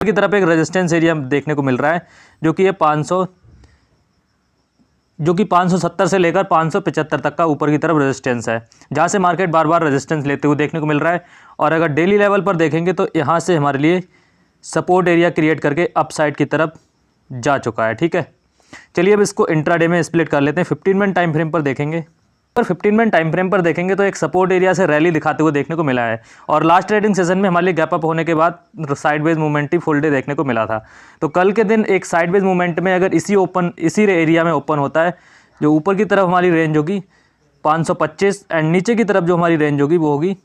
की तरफ एक रेजिस्टेंस एरिया देखने को मिल रहा है जो कि ये 570 से लेकर 575 तक का ऊपर की तरफ रेजिस्टेंस है, जहाँ से मार्केट बार बार रेजिस्टेंस लेते हुए देखने को मिल रहा है। और अगर डेली लेवल पर देखेंगे तो यहाँ से हमारे लिए सपोर्ट एरिया क्रिएट करके अपसाइड की तरफ जा चुका है। ठीक है, चलिए अब इसको इंट्राडे में स्प्लिट कर लेते हैं। 15 मिनट टाइम फ्रेम पर देखेंगे, पर 15 मिनट टाइम फ्रेम पर देखेंगे तो एक सपोर्ट एरिया से रैली दिखाते हुए देखने को मिला है। और लास्ट ट्रेडिंग सेशन में हमारे लिए गैप अप होने के बाद साइडवेज मूवमेंट ही फुल डे देखने को मिला था। तो कल के दिन एक साइडवेज मूवमेंट में अगर इसी एरिया में ओपन होता है, जो ऊपर की तरफ हमारी रेंज होगी 525 एंड नीचे की तरफ जो हमारी रेंज होगी वो होगी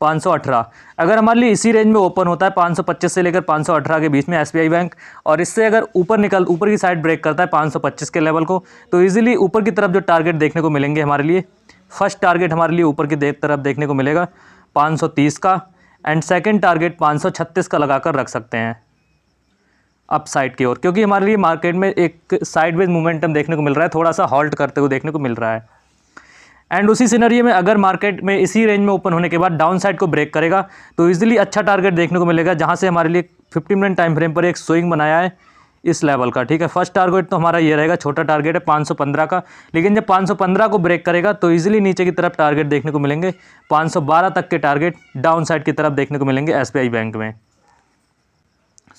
518। अगर हमारे लिए इसी रेंज में ओपन होता है 525 से लेकर 518 के बीच में एसबीआई बैंक, और इससे अगर ऊपर की साइड ब्रेक करता है 525 के लेवल को, तो इजीली ऊपर की तरफ जो टारगेट देखने को मिलेंगे हमारे लिए, फर्स्ट टारगेट हमारे लिए ऊपर की तरफ देखने को मिलेगा 530 का, एंड सेकेंड टारगेट 536 का लगाकर रख सकते हैं अप साइड की ओर, क्योंकि हमारे लिए मार्केट में एक साइडवेज मोमेंटम देखने को मिल रहा है, थोड़ा सा हॉल्ट करते हुए देखने को मिल रहा है। एंड उसी सिनेरियो में अगर मार्केट में इसी रेंज में ओपन होने के बाद डाउन साइड को ब्रेक करेगा तो इजीली अच्छा टारगेट देखने को मिलेगा, जहां से हमारे लिए 15 मिनट टाइम फ्रेम पर एक स्विंग बनाया है इस लेवल का। ठीक है, फर्स्ट टारगेट तो हमारा ये रहेगा, छोटा टारगेट है 515 का, लेकिन जब 515 को ब्रेक करेगा तो इजीली नीचे की तरफ टारगेट देखने को मिलेंगे 512 तक के टारगेट डाउन साइड की तरफ देखने को मिलेंगे एसबीआई बैंक में।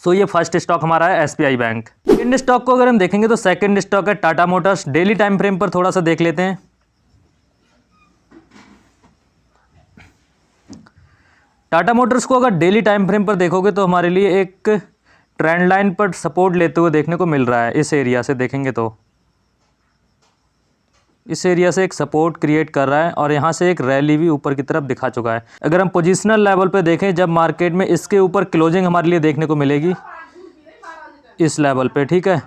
सो ये फर्स्ट स्टॉक हमारा है एसबीआई बैंक। सेकेंड स्टॉक को अगर हम देखेंगे तो सेकेंड स्टॉक है Tata Motors. Daily time frame पर थोड़ा सा देख लेते हैं। टाटा मोटर्स को अगर डेली टाइम फ्रेम पर देखोगे तो हमारे लिए एक ट्रेंड लाइन पर सपोर्ट लेते हुए देखने को मिल रहा है। इस एरिया से देखेंगे तो इस एरिया से एक सपोर्ट क्रिएट कर रहा है और यहाँ से एक रैली भी ऊपर की तरफ दिखा चुका है। अगर हम पोजिशनल लेवल पे देखें, जब मार्केट में इसके ऊपर क्लोजिंग हमारे लिए देखने को मिलेगी इस लेवल पे, ठीक है,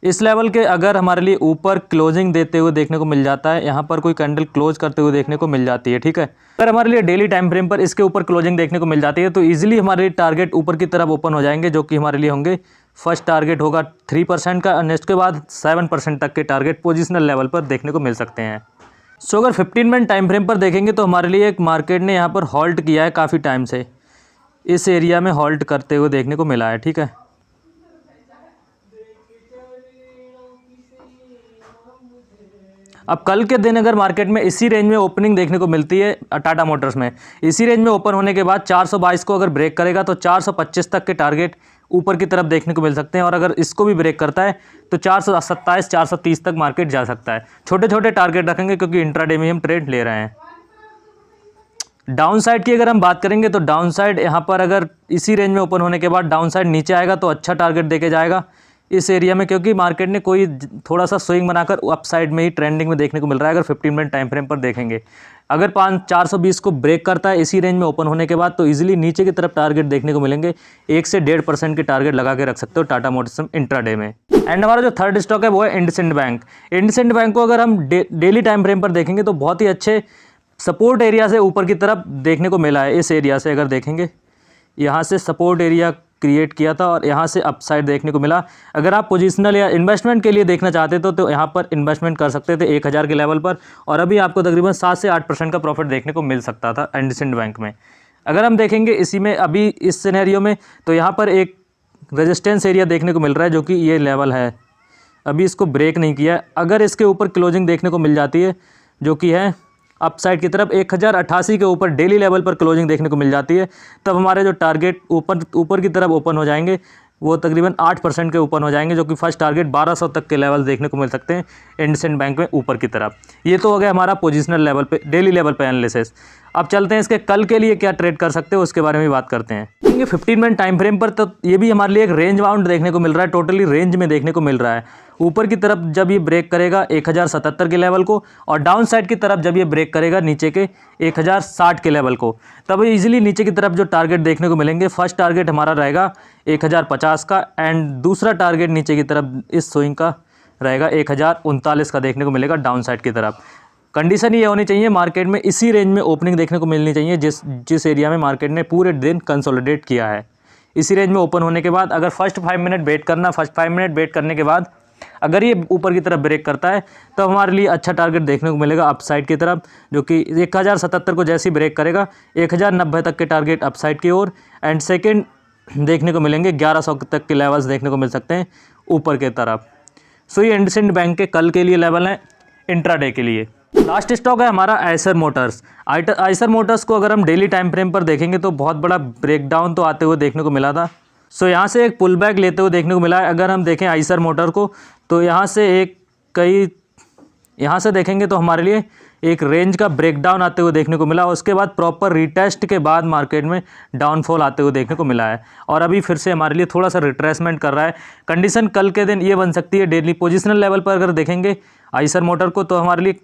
इस लेवल के अगर हमारे लिए ऊपर क्लोजिंग देते हुए देखने को मिल जाता है, यहाँ पर कोई कैंडल क्लोज करते हुए देखने को मिल जाती है, ठीक है, अगर हमारे लिए डेली टाइम फ्रेम पर इसके ऊपर क्लोजिंग देखने को मिल जाती है तो इजीली हमारे टारगेट ऊपर की तरफ ओपन हो जाएंगे, जो कि हमारे लिए होंगे फर्स्ट टारगेट होगा 3% का, और इसके बाद 7% तक के टारगेट पोजिशनल लेवल पर देखने को मिल सकते हैं। सो अगर 15 मिनट टाइम फ्रेम पर देखेंगे तो हमारे लिए एक मार्केट ने यहाँ पर हॉल्ट किया है, काफ़ी टाइम से इस एरिया में हॉल्ट करते हुए देखने को मिला है, ठीक है। अब कल के दिन अगर मार्केट में इसी रेंज में ओपनिंग देखने को मिलती है टाटा मोटर्स में, इसी रेंज में ओपन होने के बाद 422 को अगर ब्रेक करेगा तो 425 तक के टारगेट ऊपर की तरफ देखने को मिल सकते हैं, और अगर इसको भी ब्रेक करता है तो 427 430 तक मार्केट जा सकता है। छोटे छोटे टारगेट रखेंगे क्योंकि इंट्राडे में हम ट्रेड ले रहे हैं। डाउन साइड की अगर हम बात करेंगे तो डाउन साइड यहाँ पर अगर इसी रेंज में ओपन होने के बाद डाउन साइड नीचे आएगा तो अच्छा टारगेट देके जाएगा इस एरिया में, क्योंकि मार्केट ने कोई थोड़ा सा स्विंग बनाकर अप साइड में ही ट्रेंडिंग में देखने को मिल रहा है। अगर 15 मिनट टाइम फ्रेम पर देखेंगे, अगर 420 को ब्रेक करता है इसी रेंज में ओपन होने के बाद तो इजीली नीचे की तरफ टारगेट देखने को मिलेंगे। 1 से 1.5% के टारगेट लगा के रख सकते हो टाटा मोटर्स इंट्राडे में। एंड हमारा जो थर्ड स्टॉक है वो है इंडसइंड बैंक। इंडसइंड बैंक को अगर हम डेली टाइम फ्रेम पर देखेंगे तो बहुत ही अच्छे सपोर्ट एरिया से ऊपर की तरफ देखने को मिला है। इस एरिया से अगर देखेंगे, यहाँ से सपोर्ट एरिया क्रिएट किया था और यहाँ से अपसाइड देखने को मिला। अगर आप पोजिशनल या इन्वेस्टमेंट के लिए देखना चाहते तो यहाँ पर इन्वेस्टमेंट कर सकते थे 1000 के लेवल पर, और अभी आपको तकरीबन 7 से 8% का प्रॉफिट देखने को मिल सकता था इंडसइंड बैंक में। अगर हम देखेंगे इसी में अभी इस सिनेरियो में तो यहाँ पर एक रेजिस्टेंस एरिया देखने को मिल रहा है, जो कि ये लेवल है, अभी इसको ब्रेक नहीं किया। अगर इसके ऊपर क्लोजिंग देखने को मिल जाती है, जो कि है अपसाइड की तरफ 1088 के ऊपर डेली लेवल पर क्लोजिंग देखने को मिल जाती है, तब हमारे जो टारगेट ऊपर की तरफ ओपन हो जाएंगे वो तकरीबन 8% के ओपन हो जाएंगे, जो कि फर्स्ट टारगेट 1200 तक के लेवल देखने को मिल सकते हैं इंडसइंड बैंक में ऊपर की तरफ। ये तो हो गया हमारा पोजिशनल लेवल पे, डेली लेवल पे एनालिसिस। अब चलते हैं इसके कल के लिए क्या ट्रेड कर सकते हो उसके बारे में बात करते हैं। 15 मिनट टाइम फ्रेम पर तो ये भी हमारे लिए एक रेंज बाउंड देखने को मिल रहा है, टोटली रेंज में देखने को मिल रहा है। ऊपर की तरफ जब ये ब्रेक करेगा 1077 के लेवल को, और डाउन साइड की तरफ जब ये ब्रेक करेगा नीचे के 1060 के लेवल को, तब इजीली नीचे की तरफ जो टारगेट देखने को मिलेंगे, फर्स्ट टारगेट हमारा रहेगा 1050 का, एंड दूसरा टारगेट नीचे की तरफ इस स्विंग का रहेगा 1039 का देखने को मिलेगा डाउन साइड की तरफ। कंडीशन ये होनी चाहिए मार्केट में इसी रेंज में ओपनिंग देखने को मिलनी चाहिए जिस एरिया में मार्केट ने पूरे दिन कंसोलिडेट किया है। इसी रेंज में ओपन होने के बाद अगर फर्स्ट 5 मिनट वेट करना, फर्स्ट 5 मिनट वेट करने के बाद अगर ये ऊपर की तरफ ब्रेक करता है तो हमारे लिए अच्छा टारगेट देखने को मिलेगा अपसाइड की तरफ, जो कि 1077 को जैसे ही ब्रेक करेगा 1090 तक के टारगेट अपसाइड की ओर, एंड सेकेंड देखने को मिलेंगे 1100 तक के लेवल्स देखने को मिल सकते हैं ऊपर के तरफ। सो ये इंडसइंड बैंक के कल के लिए लेवल हैं इंट्राडे के लिए। लास्ट स्टॉक है हमारा आइसर मोटर्स। आइसर मोटर्स को अगर हम डेली टाइम फ्रेम पर देखेंगे तो बहुत बड़ा ब्रेकडाउन तो आते हुए देखने को मिला था। सो यहाँ से एक पुल बैक लेते हुए देखने को मिला है। अगर हम देखें आइसर मोटर को तो यहाँ से देखेंगे तो हमारे लिए एक रेंज का ब्रेकडाउन आते हुए देखने को मिला, उसके बाद प्रॉपर रिटेस्ट के बाद मार्केट में डाउनफॉल आते हुए देखने को मिला है, और अभी फिर से हमारे लिए थोड़ा सा रिट्रेसमेंट कर रहा है। कंडीशन कल के दिन ये बन सकती है, डेली पोजिशनल लेवल पर अगर देखेंगे आइसर मोटर को तो हमारे लिए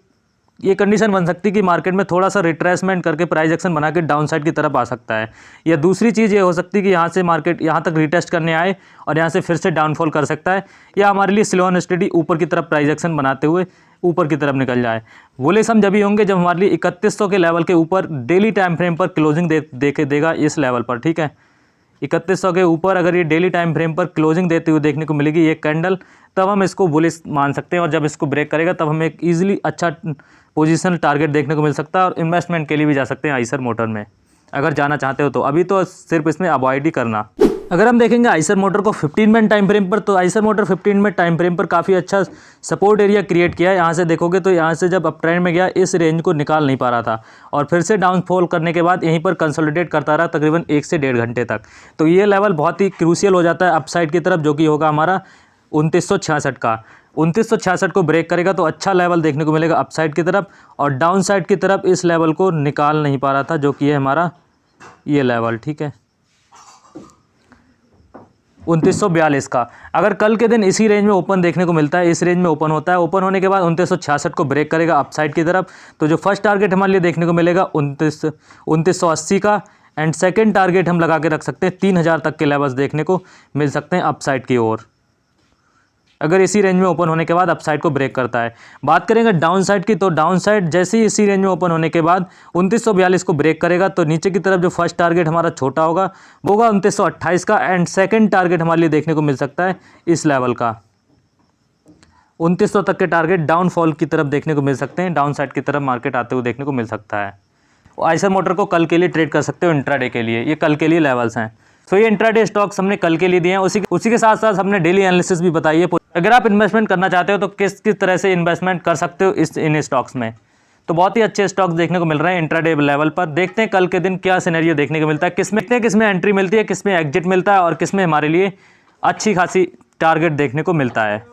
ये कंडीशन बन सकती है कि मार्केट में थोड़ा सा रिट्रेसमेंट करके प्राइस एक्शन बना के डाउन साइड की तरफ आ सकता है, या दूसरी चीज़ ये हो सकती है कि यहाँ से मार्केट यहाँ तक रिटेस्ट करने आए और यहाँ से फिर से डाउनफॉल कर सकता है, या हमारे लिए स्लो एंड स्टेडी ऊपर की तरफ प्राइस एक्शन बनाते हुए ऊपर की तरफ निकल जाए। बुलिश हम जब ही होंगे जब हमारे लिए 3100 के लेवल के ऊपर डेली टाइम फ्रेम पर क्लोजिंग देगा इस लेवल पर, ठीक है। 3100 के ऊपर अगर ये डेली टाइम फ्रेम पर क्लोजिंग देते हुए देखने को मिलेगी ये कैंडल, तब हम इसको बुलिश मान सकते हैं, और जब इसको ब्रेक करेगा तब हमें एक ईजिली अच्छा पोजीशनल टारगेट देखने को मिल सकता है, और इन्वेस्टमेंट के लिए भी जा सकते हैं आइसर मोटर में अगर जाना चाहते हो तो। अभी तो सिर्फ इसमें अवॉइड ही करना। अगर हम देखेंगे आइसर मोटर को 15 मिनट टाइम फ्रेम पर, तो Eicher motor 15 minute time frame पर काफ़ी अच्छा सपोर्ट एरिया क्रिएट किया है। यहाँ से देखोगे तो यहाँ से जब अप ट्रेंड में गया इस रेंज को निकाल नहीं पा रहा था, और फिर से डाउनफॉल करने के बाद यहीं पर कंसोलिडेट करता रहा तकरीबन 1 से 1.5 घंटे तक। तो ये लेवल बहुत ही क्रूशियल हो जाता है अपसाइड की तरफ, जो कि होगा हमारा 2966 का। 2966 को ब्रेक करेगा तो अच्छा लेवल देखने को मिलेगा अपसाइड की तरफ, और डाउन साइड की तरफ इस लेवल को निकाल नहीं पा रहा था, जो कि है हमारा ये लेवल, ठीक है 2942 का। अगर कल के दिन इसी रेंज में ओपन देखने को मिलता है, इस रेंज में ओपन होता है, ओपन होने के बाद 2966 को ब्रेक करेगा अपसाइड की तरफ, तो जो फर्स्ट टारगेट हमारे लिए देखने को मिलेगा 2980 का, एंड सेकंड टारगेट हम लगा के रख सकते हैं 3000 तक के लेवल्स देखने को मिल सकते हैं अपसाइड की ओर, अगर इसी रेंज में ओपन होने के बाद अपसाइड को ब्रेक करता है। बात करेंगे डाउन साइड की, तो डाउन साइड जैसे ही इसी रेंज में ओपन होने के बाद 2942 को ब्रेक करेगा तो नीचे की तरफ जो फर्स्ट टारगेट हमारा छोटा होगा वो होगा 2928 का, एंड सेकंड टारगेट हमारे लिए देखने को मिल सकता है इस लेवल का 2900 तक के टारगेट डाउनफॉल की तरफ देखने को मिल सकते हैं, डाउन साइड की तरफ मार्केट आते हुए देखने को मिल सकता है। आइसर मोटर को कल के लिए ट्रेड कर सकते हो इंट्राडे के लिए, ये कल के लिए लेवल्स हैं। तो ये इंट्राडे स्टॉक्स हमने कल के लिए दिए हैं, उसी के साथ साथ हमने डेली एनालिसिस भी बताई है। अगर आप इन्वेस्टमेंट करना चाहते हो तो किस तरह से इन्वेस्टमेंट कर सकते हो इन स्टॉक्स में, तो बहुत ही अच्छे स्टॉक्स देखने को मिल रहे हैं इंट्राडे लेवल पर। देखते हैं कल के दिन क्या सिनेरियो देखने को मिलता है, किसमें एंट्री मिलती है, किसमें एग्जिट मिलता है, और किसमें हमारे लिए अच्छी खासी टारगेट देखने को मिलता है।